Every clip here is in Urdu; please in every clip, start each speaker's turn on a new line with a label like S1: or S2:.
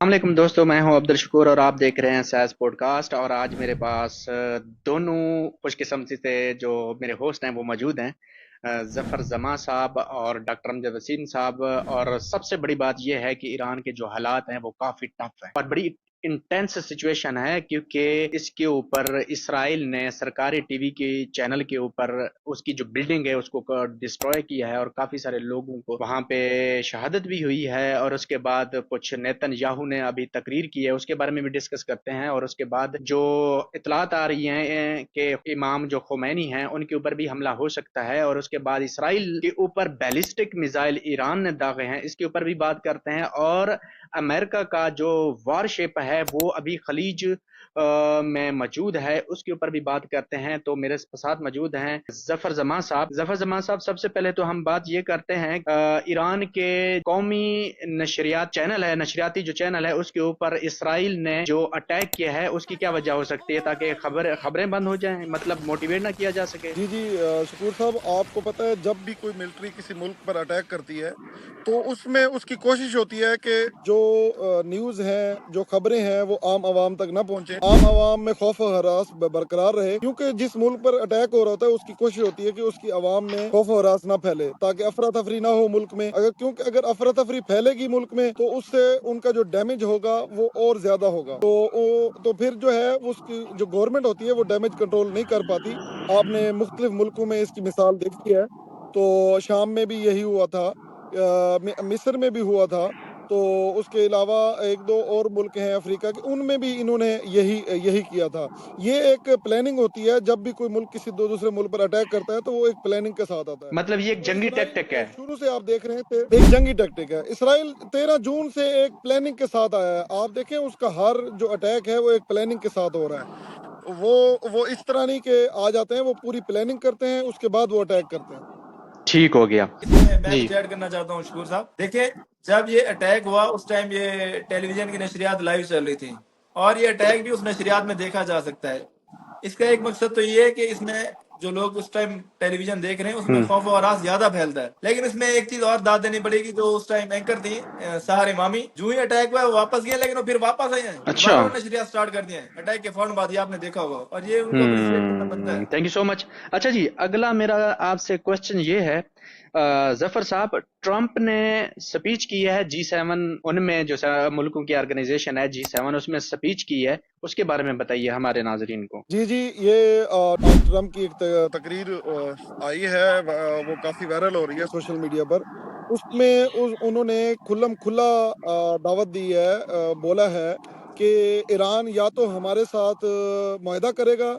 S1: السلام علیکم دوستو، میں ہوں عبد الشکور اور آپ دیکھ رہے ہیں سیز پوڈ کاسٹ۔ اور آج میرے پاس دونوں خوش قسمتی سے جو میرے ہوسٹ ہیں وہ موجود ہیں، ظفر زمان صاحب اور ڈاکٹر امجد وسیم صاحب۔ اور سب سے بڑی بات یہ ہے کہ ایران کے جو حالات ہیں وہ کافی ٹف ہیں اور بڑی انٹینس سچویشن ہے، کیونکہ اس کے اوپر اسرائیل نے سرکاری ٹی وی کے چینل کے اوپر اس کی جو بلڈنگ ہے اس کو ڈسٹروائے کیا ہے، اور کافی سارے لوگوں کو وہاں پہ شہادت بھی ہوئی ہے۔ اور اس کے بعد کچھ نیتن یاہو نے ابھی تقریر کی ہے، اس کے بارے میں بھی ڈسکس کرتے ہیں۔ اور اس کے بعد جو اطلاعات آ رہی ہیں کہ امام جو خمینی ہیں ان کے اوپر بھی حملہ ہو سکتا ہے، اور اس کے بعد اسرائیل کے اوپر بیلسٹک میزائل ایران نے داغے ہیں، اس کے اوپر بھی بات کرتے ہیں۔ اور امریکہ کا جو وار شپ ہے وہ ابھی خلیج میں موجود ہے، اس کے اوپر بھی بات کرتے ہیں۔ تو میرے ساتھ موجود ہیں ظفر زمان صاحب۔ ظفر زمان صاحب، سب سے پہلے تو ہم بات یہ کرتے ہیں ایران کے قومی نشریات چینل ہے، نشریاتی جو چینل ہے اس کے اوپر اسرائیل نے جو اٹیک کیا ہے اس کی کیا وجہ ہو سکتی ہے، تاکہ خبریں بند ہو جائیں، مطلب موٹیویٹ نہ کیا جا سکے؟
S2: جی جی شکور صاحب، آپ کو پتہ ہے جب بھی کوئی ملٹری کسی ملک پر اٹیک کرتی ہے تو اس میں اس کی کوشش ہوتی ہے کہ جو نیوز ہیں، جو خبریں ہیں، وہ عام عوام تک نہ پہنچیں، عام عوام میں خوف و ہراس برقرار رہے، کیونکہ جس ملک پر اٹیک ہو رہا ہوتا ہے اس کی کوشش ہوتی ہے کہ اس کی عوام میں خوف و ہراس نہ پھیلے، تاکہ افراتفری نہ ہو ملک میں۔ کیونکہ اگر افراتفری پھیلے گی ملک میں تو اس سے ان کا جو ڈیمیج ہوگا وہ اور زیادہ ہوگا، تو پھر جو ہے اس کی جو گورنمنٹ ہوتی ہے وہ ڈیمیج کنٹرول نہیں کر پاتی۔ آپ نے مختلف ملکوں میں اس کی مثال دیکھی ہے، تو شام میں بھی یہی ہوا تھا، مصر میں بھی ہوا تھا، تو اس کے علاوہ ایک دو اور ملک ہیں افریقہ کے، ان میں بھی انہوں نے یہی کیا تھا۔ یہ ایک پلاننگ ہوتی ہے، جب بھی کوئی ملک کسی دوسرے ملک پر اٹیک کرتا ہے تو وہ ایک پلاننگ کے ساتھ آتا ہے۔
S1: مطلب یہ ایک
S2: تو
S1: جنگی
S2: اسرائیل
S1: ٹیکٹک ہے؟
S2: شروع سے آپ دیکھ رہے تھے ایک جنگی ٹیکٹک ہے۔ اسرائیل 13 جون سے ایک پلاننگ کے ساتھ آیا ہے، آپ دیکھیں اس کا ہر جو اٹیک ہے وہ ایک پلاننگ کے ساتھ ہو رہا ہے۔ وہ اس طرح نہیں کہ آ جاتے ہیں، وہ پوری پلاننگ کرتے ہیں، اس کے بعد وہ اٹیک کرتے ہیں۔
S1: ٹھیک ہو گیا
S3: اس میں میں
S1: جی۔
S3: کچھ ایڈ کرنا چاہتا ہوں شکور صاحب۔ دیکھیں، جب یہ اٹیک ہوا اس ٹائم یہ ٹیلی ویژن کی نشریات لائیو چل رہی تھی، اور یہ اٹیک بھی اس نشریات میں دیکھا جا سکتا ہے۔ اس کا ایک مقصد تو یہ ہے کہ اس میں جو لوگ اس ٹائم ٹیلی ویژن دیکھ رہے ہیں اس میں خوف و ہراس زیادہ پھیلتا ہے۔ لیکن اس میں ایک چیز اور داد دینی پڑے گی، جو اس ٹائم اینکر تھی سحر امامی، جو ہی اٹیک ہوا ہے وہ واپس گئے، لیکن وہ پھر واپس آئے ہیں،
S1: اچھا،
S3: دوبارہ وہ نشریات سٹارٹ کر دیے ہیں اٹیک کے فوراً بعد، یہ آپ نے دیکھا ہوگا، اور یہ ان کو اپریشیٹ کرنا بنتا ہے۔
S1: تھینک یو سو مچ۔ اچھا جی، اگلا میرا آپ سے کوشچن یہ ہے، ظفر صاحب، ٹرمپ نے سپیچ کی ہے G7، ان میں جو ملکوں کی آرگنائزیشن ہے G7، اس میں سپیچ کی ہے، اس کے بارے میں بتائیے ہمارے ناظرین کو۔
S2: جی جی، یہ ڈونلڈ ٹرمپ کی ایک تقریر آئی ہے، وہ کافی وائرل ہو رہی ہے سوشل میڈیا پر۔ اس میں انہوں نے کھلم کھلا دعوت دی ہے، بولا ہے کہ ایران یا تو ہمارے ساتھ معاہدہ کرے گا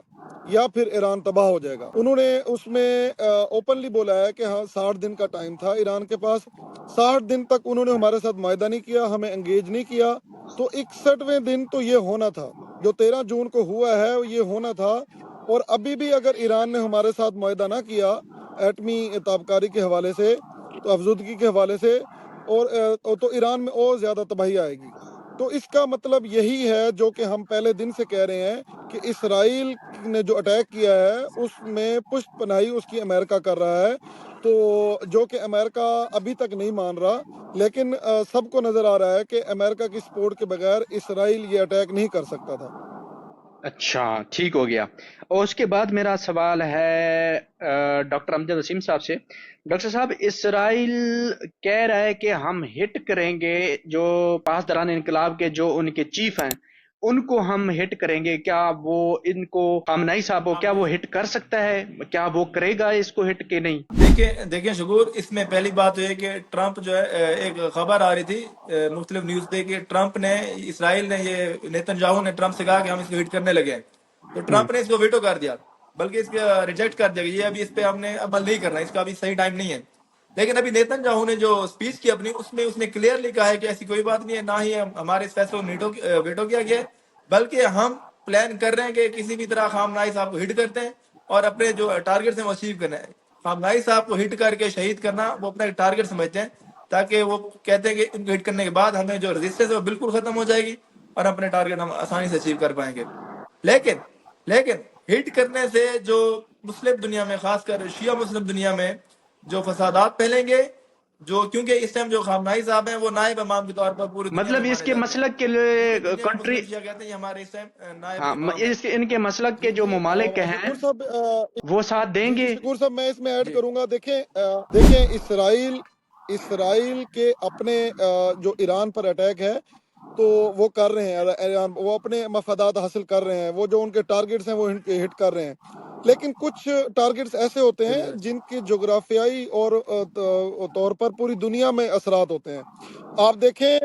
S2: یا پھر ایران تباہ ہو جائے گا۔ انہوں نے اس میں اوپنلی بولا ہے کہ ہاں 60 دن کا ٹائم تھا ایران کے پاس، 60 دن تک انہوں نے ہمارے ساتھ معاہدہ نہیں کیا، ہمیں انگیج نہیں کیا، تو 61ویں دن تو یہ ہونا تھا، جو 13 جون کو ہوا ہے یہ ہونا تھا۔ اور ابھی بھی اگر ایران نے ہمارے ساتھ معاہدہ نہ کیا ایٹمی تابکاری کے حوالے سے، تو افزودگی کے حوالے سے، تو ایران میں اور زیادہ تباہی آئے گی۔ تو اس کا مطلب یہی ہے جو کہ ہم پہلے دن سے کہہ رہے ہیں کہ اسرائیل نے جو اٹیک کیا ہے اس میں پشت پناہی اس کی امریکہ کر رہا ہے، تو جو کہ امریکہ ابھی تک نہیں مان رہا، لیکن سب کو نظر آ رہا ہے کہ امریکہ کی سپورٹ کے بغیر اسرائیل یہ اٹیک نہیں کر سکتا تھا۔
S1: اچھا، ٹھیک ہو گیا۔ اور اس کے بعد میرا سوال ہے ڈاکٹر امجد وسیم صاحب سے۔ ڈاکٹر صاحب، اسرائیل کہہ رہا ہے کہ ہم ہٹ کریں گے جو پاسداران انقلاب کے جو ان کے چیف ہیں ان کو ہم ہٹ کریں گے، کیا وہ ان کو خامنائی صاحب کو کیا وہ ہٹ کر سکتا ہے؟ کیا وہ کرے گا اس کو ہٹ کے نہیں؟
S3: دیکھیں شکور، اس میں پہلی بات یہ ہے کہ ٹرمپ جو ہے، ایک خبر آ رہی تھی مختلف نیوز پہ کہ ٹرمپ نے، اسرائیل نے، یہ نیتن یاہو نے ٹرمپ سے کہا کہ ہم اس کو ہٹ کرنے لگے ہیں، تو
S1: ہم،
S3: ٹرمپ نے اس کو ویٹو کر دیا، بلکہ اس کا ریجیکٹ کر دیا کہ یہ ابھی اس پہ ہم نے عمل نہیں کرنا، اس کا ابھی صحیح ٹائم نہیں ہے۔ لیکن ابھی نیتن یاہو نے جو اسپیچ کی اپنی، اس نے کلیئرلی کہا ہے کہ ایسی کوئی بات نہیں ہے، نہ ہی ہمارے اس فیصلے کو ویٹو کیا گیا ہے، بلکہ ہم پلان کر رہے ہیں کہ کسی بھی طرح خامنائی صاحب کو ہٹ کرتے ہیں اور اپنے جو ٹارگیٹ ہیں وہ اچیو کرنا ہے۔ خامنائی صاحب کو ہٹ کر کے شہید کرنا وہ اپنا ایک ٹارگیٹ سمجھتے ہیں، تاکہ وہ کہتے ہیں کہ ان کو ہٹ کرنے کے بعد ہمیں جو رزسٹنس ہے وہ بالکل ختم ہو جائے گی اور اپنے ٹارگیٹ ہم آسانی سے اچیو کر پائیں گے۔ لیکن ہٹ کرنے سے جو مسلم دنیا میں، خاص کر شیعہ مسلم دنیا میں جو فسادات پھیلیں گے، جو کیونکہ اس ٹائم جو خامنائی صاحب ہیں وہ نائب امام کے طور پر پوری دنیا
S1: مطلب
S3: میں
S1: اس
S3: مانے
S1: کے
S3: جاتے ہیں.
S1: مسلک کے
S3: پوری
S1: لیے
S3: دنیا میں
S1: کنٹری،
S3: مسلم شیعہ کہتے ہیں یہ ہمارے اس ٹائم نائب
S1: ہاں
S3: امام ہیں.
S1: ان کے مسلک کے
S2: جی
S1: جو
S2: جی
S1: ممالک ہیں
S2: ذکور صاحب
S1: وہ ساتھ دیں
S2: جی
S1: گے؟
S2: شکور صاحب میں اس میں ایڈ
S3: جی
S2: کروں گا. دیکھیں اسرائیل کے اپنے جو ایران پر اٹیک ہے تو وہ کر رہے ہیں ایران، وہ اپنے مفادات حاصل کر رہے ہیں، وہ جو ان کے ٹارگٹس ہیں وہ ہٹ کر رہے ہیں. لیکن کچھ ٹارگٹس ایسے ہوتے ہیں
S3: بالکل
S2: جن کی جغرافیائی اور طور پر پوری دنیا میں اثرات ہوتے ہیں. آپ دیکھیں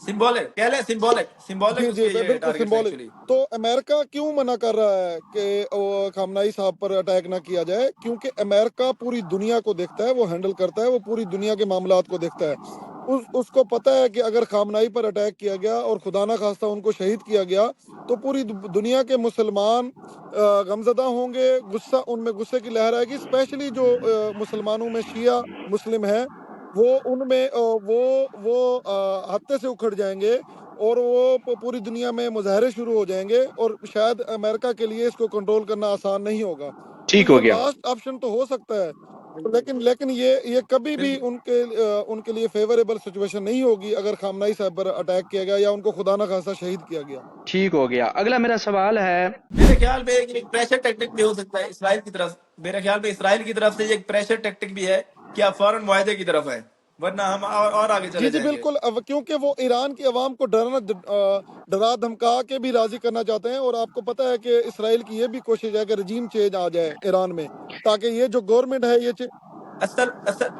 S3: سمبولک کہہ لیں، سمبولک
S2: جی
S3: اس
S2: جی
S3: کے یہ
S2: بالکل
S3: ٹارگیٹس ہیں
S2: سمبولک.
S3: ایکچولی.
S2: تو امریکہ کیوں منع کر رہا ہے کہ خامنائی صاحب پر اٹیک نہ کیا جائے؟ کیونکہ امریکہ پوری دنیا کو دیکھتا ہے، وہ ہینڈل کرتا ہے، وہ پوری دنیا کے معاملات کو دیکھتا ہے. اس کو پتہ ہے کہ اگر خامنائی پر اٹیک کیا گیا اور خدا نہ خواستہ ان کو شہید کیا گیا تو پوری دنیا کے مسلمان غمزدہ ہوں گے، ان میں غصے کی لہر آئے گی. اسپیشلی جو مسلمانوں میں شیعہ مسلم ہیں وہ ان میں وہ ہتے سے اکھڑ جائیں گے اور وہ پوری دنیا میں مظاہرے شروع ہو جائیں گے، اور شاید امریکہ کے لیے اس کو کنٹرول کرنا آسان نہیں ہوگا. تو
S1: ٹھیک
S2: یہ
S1: ہو گیا.
S2: لاسٹ آپشن تو ہو سکتا ہے، لیکن یہ کبھی بھی
S3: بالکل
S2: ان کے لیے فیوریبل سچویشن نہیں ہوگی اگر خامنائی صاحب پر اٹیک کیا گیا یا ان کو خدا نہ خواستہ شہید کیا گیا.
S1: ٹھیک ہو گیا. اگلا میرا سوال ہے،
S3: میرے خیال میں ایک پریشر ٹیکٹک بھی ہو سکتا ہے اسرائیل کی طرف. میرے خیال میں اسرائیل کی طرف سے یہ ایک پریشر ٹیکٹک بھی ہے کہ آپ فوراً معاہدے کی طرف ہیں، ورنہ ہم اور آگے
S2: جی
S3: چلے
S2: جی
S3: جائیں گے.
S2: بالکل. کیونکہ وہ ایران کی عوام کو ڈرا دھمکا کے بھی راضی کرنا چاہتے ہیں، اور آپ کو پتہ ہے کہ اسرائیل کی یہ بھی کوشش ہے کہ رجیم چینج آ جائے ایران میں، تاکہ یہ جو گورنمنٹ ہے یہ
S3: اصل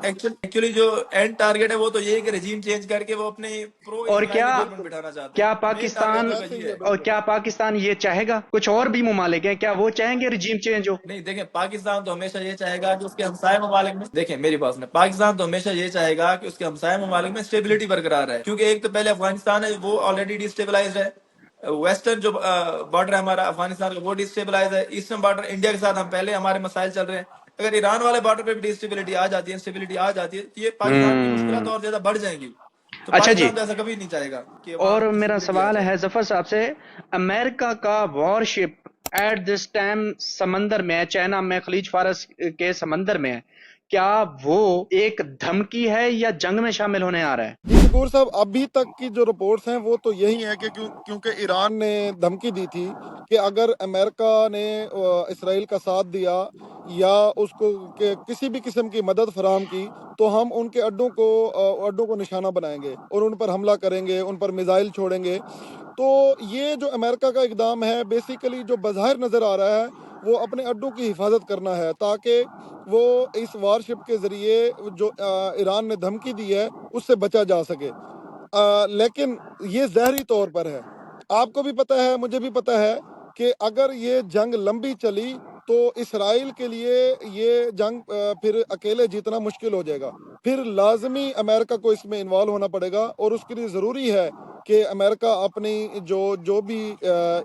S3: ایکچولی جو اینڈ ٹارگیٹ ہے وہ تو یہ ہے کہ رجیم چینج کر کے وہ اپنے پرو
S1: اور
S3: اسرائیلی
S1: کیا
S3: گورنمنٹ بٹھانا چاہتے ہیں.
S1: کیا
S3: مین ٹارگیٹ
S1: پاکستان،
S3: ان کا
S2: ایسے ہی
S3: یہ
S2: ہے
S3: ہے.
S1: اور
S2: بالکل.
S1: کیا پاکستان یہ چاہے گا؟ کچھ اور بھی ممالک ہیں، کیا وہ چاہیں گے رجیم چینج ہو؟
S3: نہیں دیکھیں، پاکستان تو ہمیشہ یہ چاہے گا کہ اس کے ہمسائے ممالک میں، دیکھیں میری بات سنیں، پاکستان تو ہمیشہ یہ چاہے گا کہ اس کے ہمسائے ممالک میں اسٹیبلٹی برقرار ہے. کیونکہ ایک تو پہلے افغانستان ہے وہ آلریڈی ڈی اسٹیبلائزڈ ہے، ویسٹرن جو بارڈر ہے ہمارا افغانستان کا وہ ڈی اسٹیبلائز ہے، ایسٹرن بارڈر انڈیا کے ساتھ ہم پہلے ہمارے مسائل چل رہے ہیں. اگر ایران والے بارڈر پہ بھی ڈی اسٹیبلٹی آ جاتی ہے، انسٹیبلٹی آ جاتی ہے، تو یہ پاکستان کی مشکلات
S1: ہوں،
S3: اور زیادہ بڑھ جائیں گی. تو
S1: اچھا جی.
S3: پاکستان تو ایسا کبھی نہیں چاہے گا کہ وہاں
S1: اور میرا
S3: اسٹیبلٹی آ
S1: سوال
S3: جائے.
S1: ہے ظفر صاحب سے، امریکہ کا وار شپ ایٹ دس ٹائم سمندر میں ہے، چائنا میں، خلیج فارس کے سمندر میں ہے، کیا وہ ایک دھمکی ہے یا جنگ میں شامل ہونے آ رہا ہے؟
S2: جی شکور صاحب، ابھی تک کی جو رپورٹس ہیں وہ تو یہی ہیں کہ کیونکہ ایران نے دھمکی دی تھی کہ اگر امریکہ نے اسرائیل کا ساتھ دیا یا اس کو کہ کسی بھی قسم کی مدد فراہم کی تو ہم ان کے اڈوں کو نشانہ بنائیں گے اور ان پر حملہ کریں گے، ان پر میزائل چھوڑیں گے. تو یہ جو امریکہ کا اقدام ہے بیسیکلی جو بظاہر نظر آ رہا ہے وہ اپنے اڈوں کی حفاظت کرنا ہے، تاکہ وہ اس وارشپ کے ذریعے جو ایران نے دھمکی دی ہے اس سے بچا جا سکے. لیکن یہ ظاہری طور پر ہے. آپ کو بھی پتہ ہے، مجھے بھی پتہ ہے کہ اگر یہ جنگ لمبی چلی تو اسرائیل کے لیے یہ جنگ پھر اکیلے جیتنا مشکل ہو جائے گا. پھر لازمی امریکہ کو اس میں انوالو ہونا پڑے گا، اور اس کے لیے ضروری ہے کہ امریکہ اپنی جو بھی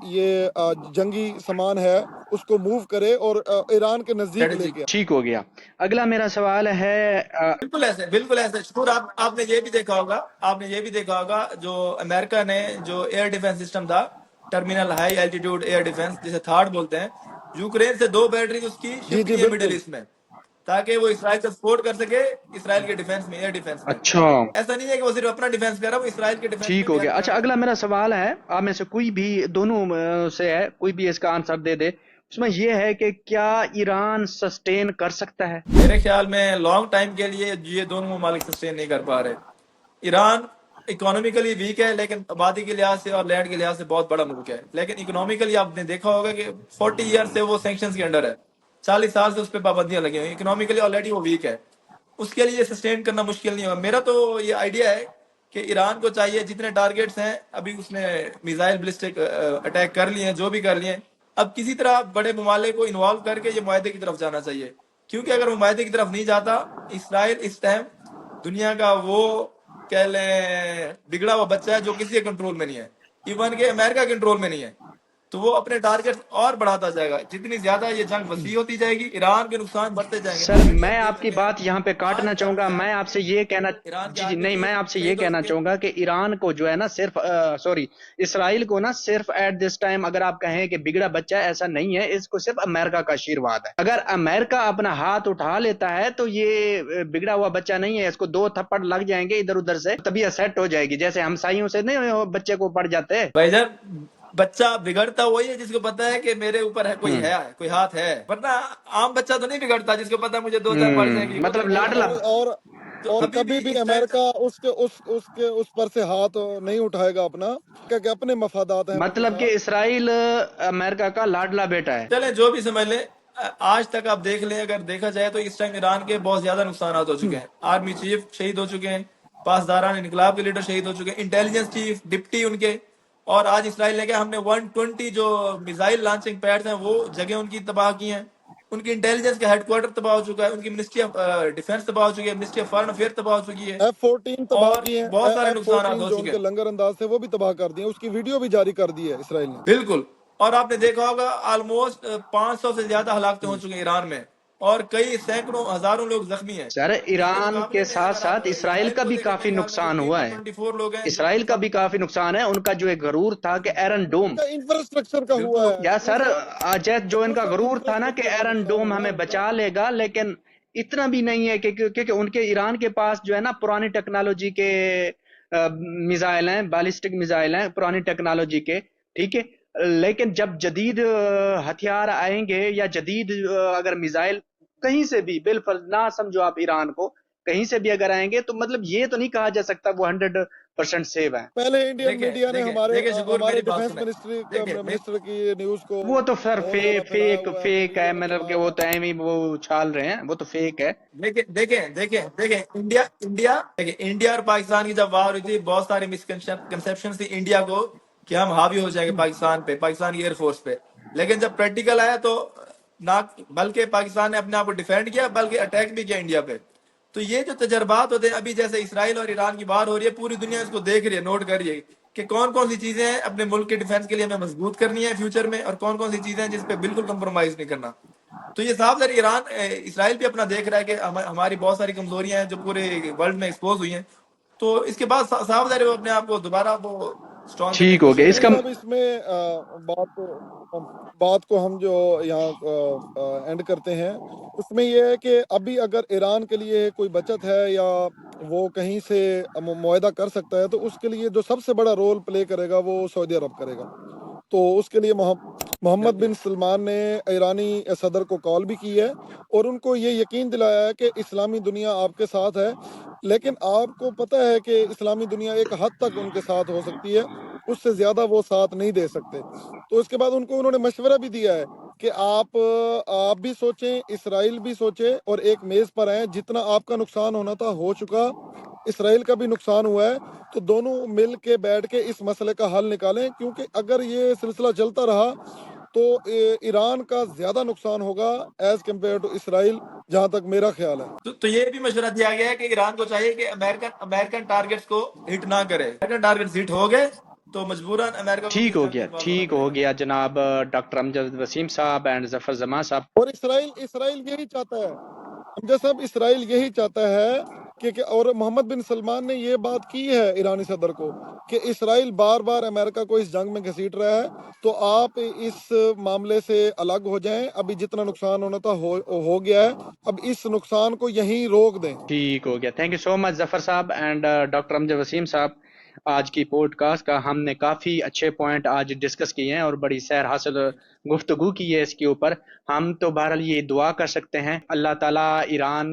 S2: یہ جنگی سامان ہے اس کو موو کرے اور ایران کے نزدیک لے
S3: اسٹریٹجی
S2: کے.
S1: ٹھیک ہو گیا. اگلا میرا سوال ہے،
S3: بالکل ایسے شکور. آپ نے یہ بھی دیکھا ہوگا جو امریکہ نے جو ایئر ڈیفنس سسٹم تھا، terminal high altitude air defence جسے تھارڈ بولتے ہیں، یوکرین سے 2 بیٹری اس کی
S2: جی
S3: شفٹ
S2: جی
S3: کی ہے مڈل
S2: بالکل.
S3: ایسٹ میں، تاکہ وہ اسرائیل کا سپورٹ کر سکے اسرائیل کے ڈیفنس میں، ایئر ڈیفنس میں.
S1: اچھا
S3: ایسا نہیں ہے کہ وہ صرف اپنا ڈیفنس کر رہا، وہ اسرائیل کے ڈیفنس میں
S1: ٹھیک
S3: بھی
S1: ہو
S3: ہیلپ
S1: گیا.
S3: کر
S1: اچھا
S3: رہا ہے.
S1: اگلا میرا سوال ہے، آپ میں سے کوئی بھی دونوں سے ہے، کوئی بھی اس کا آنسر دے دے. اس میں یہ ہے کہ کیا ایران سسٹین کر سکتا ہے؟
S3: میرے خیال میں لانگ ٹائم کے لیے یہ دونوں ممالک سسٹین نہیں کر پا رہے. ایران اکنامیکلی ویک ہے، لیکن آبادی کے لحاظ سے اور لینڈ کے لحاظ سے بہت بڑا ملک ہے. لیکن اکنامیکلی آپ نے دیکھا ہوگا کہ 40 ایئر سے وہ سینکشنز کے انڈر ہے، 40 سال سے اس پہ پابندیاں لگی ہوئی. اکنامیکلی آلریڈی وہ ویک ہے، اس کے لیے سسٹین کرنا مشکل نہیں ہوگا. میرا تو یہ آئیڈیا ہے کہ ایران کو چاہیے جتنے ٹارگیٹس ہیں، ابھی اس نے میزائل بلسٹک اٹیک کر لیے ہیں، جو بھی کر لیے ہیں، اب کسی طرح بڑے ممالک کو انوالو کر کے یہ معاہدے کی طرف جانا چاہیے. کیونکہ اگر وہ معاہدے کی طرف نہیں جاتا، اسرائیل اس ٹائم دنیا کا وہ کہہ لیں بگڑا ہوا بچہ ہے جو کسی کے کنٹرول میں نہیں ہے، ایون کہ امریکہ کنٹرول میں نہیں ہے. تو وہ اپنے ٹارگٹ اور بڑھاتا جائے گا. جتنی زیادہ یہ جنگ وسیع ہوتی جائے گی ایران کے نقصان بڑھتے جائیں گے.
S1: سر
S3: آلریڈی
S1: میں
S3: ہم دیکھ
S1: آپ کی
S3: چکے ہیں
S1: بات یہاں پہ
S3: پانچ
S1: کاٹنا چاہوں
S3: جنگ
S1: گا.
S3: میں
S1: میں آپ سے یہ کہنا
S3: ایران کے
S1: جی
S3: آرمی
S1: نہیں میں
S3: چیف
S1: آپ سے یہ
S3: شہید ہو
S1: کہنا
S3: چکے ہیں.
S1: چاہوں گا کہ ایران کو جو ہے نا صرف سوری اسرائیل کو نا صرف ایٹ دس ٹائم اگر آپ کہیں کہ بگڑا بچہ ہے، ایسا نہیں ہے. اس کو صرف امریکہ کا آشیرواد ہے. اگر امریکہ اپنا ہاتھ اٹھا لیتا ہے تو یہ بگڑا ہوا بچہ نہیں ہے. اس کو 2 تھپڑ لگ جائیں گے ادھر ادھر سے، طبیعت سیٹ ہو جائے گی. جیسے ہمسائیوں سے نہیں بچے کو پڑ جاتے.
S3: بھائی جان بچہ بگڑتا وہی ہے جس کو پتا ہے کہ میرے اوپر ہے کوئی ہاتھ ہے. ورنہ عام بچہ تو نہیں بگڑتا جس کو پتا ہے مجھے 2 4 پڑ جائیں گی، وہ تو
S1: مطلب
S3: نہیں
S1: لاڈلا.
S3: بگڑتا. تو
S2: اور
S3: ابھی بھی
S2: کبھی بھی
S3: اس ٹائم
S2: امریکہ اس پر سے ہاتھ نہیں اٹھائے گا اپنا، کہ اپنے مفادات ہیں ان کے
S1: مطلب کہ
S2: ساتھ.
S1: اسرائیل امریکہ کا لاڈلا بیٹا ہے.
S3: چلیں جو بھی سمجھ لیں. آج تک آپ دیکھ لیں، اگر دیکھا جائے تو اس ٹائم ایران کے بہت زیادہ نقصانات ہو چکے ہیں. آرمی چیف شہید ہو چکے ہیں، پاسداران انقلاب کے لیڈر شہید ہو چکے ہیں، انٹیلیجنس چیف، ڈپٹی ان کے. اور آج اسرائیل نے کہا ہم نے 120 جو میزائل لانچنگ پیڈز ہیں وہ جگہ ان کی تباہ کی ہیں. ان کی انٹیلیجنس کا ہیڈ کوارٹر تباہ ہو چکا ہے، ان کی منسٹری آف ڈیفنس تباہ ہو چکی ہے، منسٹری آف فارن افیئر تباہ ہو چکی ہے،
S2: F-14 تباہ
S3: اور
S2: کی ہیں.
S3: بہت سارے نقصانات
S2: F-14
S3: ہو
S2: جو ان
S3: چکے
S2: کے
S3: ہیں.
S2: لنگر انداز تھے وہ بھی تباہ کر دیے. اس کی ویڈیو بھی جاری کر دی ہے اسرائیل نے.
S3: بالکل. اور آپ نے دیکھا ہوگا آلموسٹ 500 سے زیادہ ہلاکتیں ہو چکی ہیں ایران میں، اور کئی سینکڑوں ہزاروں لوگ زخمی ہیں.
S1: سر
S3: اس کے
S1: ایران
S3: مقابلے
S1: کے
S3: میں
S1: ساتھ
S3: اگر آپ
S1: ساتھ اسرائیل
S3: اسرائیل
S1: کا
S3: کو
S1: بھی
S3: دیکھیں،
S1: کافی
S3: میرے خیال میں
S1: نقصان ہوا ہے.
S3: 15 to 24 لوگ ہیں جو
S1: اسرائیل کا بھی کافی نقصان ہے. ان کا جو ایک غرور تھا کہ ایرن ڈوم،
S2: انفراسٹرکچر کا ہوا
S3: بالکل.
S2: ہے
S1: یا
S2: وہ
S1: سر
S2: سب.
S1: جو ان
S2: وہ
S1: کا
S2: سب
S1: غرور تھا نا کہ
S2: انفراسٹرکچر کا
S1: ایرن
S2: نقصان
S1: ڈوم
S2: ہوا ہے
S1: ہمیں
S2: ان کا.
S1: بچا لے گا، لیکن اتنا بھی نہیں ہے کیونکہ ان کے ایران کے پاس جو ہے نا پرانی ٹیکنالوجی کے میزائل ہیں، بالسٹک میزائل ہیں پرانی ٹیکنالوجی کے. ٹھیک ہے، لیکن جب جدید ہتھیار آئیں گے یا جدید اگر میزائل کہیں سے بھی بالفرض نہ سمجھو آپ ایران کو، کہیں سے بھی اگر آئیں گے تو مطلب یہ تو نہیں کہا جا سکتا وہ 100% سیو ہے.
S2: پہلے انڈین
S3: دیکھیں
S2: میڈیا نے
S3: دیکھیں
S2: ہمارے
S3: دیکھیں شکور
S2: ہمارے
S3: میری بات
S2: ڈیفنس
S3: سنیں. دیکھیں
S2: منسٹر کی نیوز کو
S1: وہ تو سر
S2: بہت زیادہ پھیلایا
S1: فیک
S2: ہوا ہے، اپنی
S1: فیک ہے،
S2: میڈیا میں
S1: مطلب کہ
S2: چلایا
S1: وہ
S2: ہوا ہے.
S1: تو ایویں وہ اچھال رہے ہیں، وہ تو فیک ہے.
S3: دیکھیں انڈیا اور پاکستان کی جب وار ہوئی تھی بہت ساری مسکنسپشن تھی انڈیا کو کہ ہم حاوی ہو جائیں گے پاکستان پہ، پاکستان کی ایئر فورس پہ. لیکن جب پریکٹیکل آیا تو نہ بلکہ پاکستان نے اپنے آپ کو ڈیفینڈ کیا بلکہ اٹیک بھی کیا انڈیا پہ. تو یہ جو تجربات ہوتے ہیں ابھی جیسے اسرائیل اور ایران کی وار ہو رہی ہے، پوری دنیا اس کو دیکھ رہی ہے، نوٹ کر رہی ہے کہ کون کون سی چیزیں ہیں اپنے ملک کے ڈیفنس کے لیے ہمیں مضبوط کرنی ہے فیوچر میں، اور کون کون سی چیزیں ہیں جس پہ بالکل کمپرومائز نہیں کرنا. تو یہ صاف ظاہر اسرائیل بھی اپنا دیکھ رہا ہے کہ ہماری بہت ساری کمزوریاں ہیں جو پورے ورلڈ میں ایکسپوز ہوئی ہیں. تو اس کے بعد صاف ظاہر وہ اپنے آپ کو دوبارہ وہ اسٹرانگ کرنے کی
S1: ٹھیک ہو
S3: کوشش
S1: گیا اس
S2: چلیں
S3: کرے
S1: کا.
S3: گا.
S2: صاحب، اس میں بات کو ہم جو یہاں اینڈ کرتے ہیں. اس میں یہ ہے کہ ابھی اگر ایران کے لیے کوئی بچت ہے یا وہ کہیں سے معاہدہ کر سکتا ہے تو اس کے لیے جو سب سے بڑا رول پلے کرے گا وہ سعودی عرب کرے گا. تو اس کے لیے محمد
S3: بالکل
S2: بن سلمان نے ایرانی صدر کو کال بھی کی ہے اور ان کو یہ یقین دلایا ہے کہ اسلامی دنیا آپ کے ساتھ ہے. لیکن آپ کو پتہ ہے کہ اسلامی دنیا ایک حد تک ان کے ساتھ ہو سکتی ہے، اس سے زیادہ وہ ساتھ نہیں دے سکتے. تو اس کے بعد انہوں نے مشورہ بھی دیا ہے کہ آپ بھی سوچیں، اسرائیل بھی سوچے اور ایک میز پر آئیں. جتنا آپ کا نقصان ہونا تھا ہو چکا، اسرائیل کا بھی نقصان ہوا ہے، تو دونوں مل کے بیٹھ کے اس مسئلے کا حل نکالیں. کیونکہ اگر یہ سلسلہ چلتا رہا تو ایران کا زیادہ نقصان ہوگا ایز کمپیئر ٹو اسرائیل، جہاں تک میرا خیال ہے.
S3: تو یہ بھی مشورہ دیا گیا ہے کہ ایران کو چاہیے کہ امریکن ٹارگٹس کو ہٹ نہ کرے. امریکن ٹارگٹس ہٹ ہو گئے تو مجبوراً امریکہ کو بھی اس جنگ میں انوالو ہونا
S1: ٹھیک
S3: پڑے
S1: ہو
S3: گا.
S1: گیا جناب ڈاکٹر امجد وسیم صاحب اینڈ ظفر زمان صاحب.
S2: اور اسرائیل یہی چاہتا ہے، امجد صاحب، اسرائیل یہی چاہتا ہے اور محمد بن سلمان نے یہ بات کی ہے ایرانی صدر کو کہ اسرائیل بار بار امریکہ کو اس جنگ میں گھسیٹ رہا ہے، تو آپ اس معاملے سے الگ ہو جائیں. ابھی جتنا نقصان ہونا تھا ہو گیا ہے، اب اس نقصان کو یہیں روک دیں.
S1: ٹھیک ہو گیا. تھینک یو سو مچ ظفر صاحب اینڈ ڈاکٹر امجد وسیم صاحب. آج کی پوڈ کاسٹ کا ہم نے کافی اچھے پوائنٹ آج ڈسکس کیے ہیں اور بڑی سیر حاصل گفتگو کی ہے اس کے اوپر. ہم تو بہرحال یہ دعا کر سکتے ہیں اللہ تعالیٰ ایران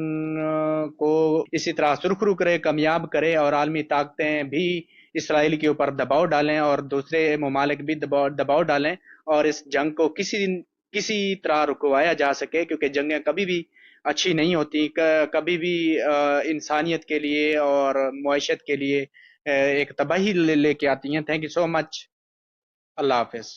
S1: کو اسی طرح سرخرو کرے، کامیاب کرے، اور عالمی طاقتیں بھی اسرائیل کے اوپر دباؤ ڈالیں اور دوسرے ممالک بھی دباؤ ڈالیں اور اس جنگ کو کسی طرح رکوایا جا سکے. کیونکہ جنگیں کبھی بھی اچھی نہیں ہوتی، کبھی بھی انسانیت کے لیے اور معیشت کے لیے ایک تباہی لے کے آتی ہیں. تھینک یو سو مچ. اللہ حافظ.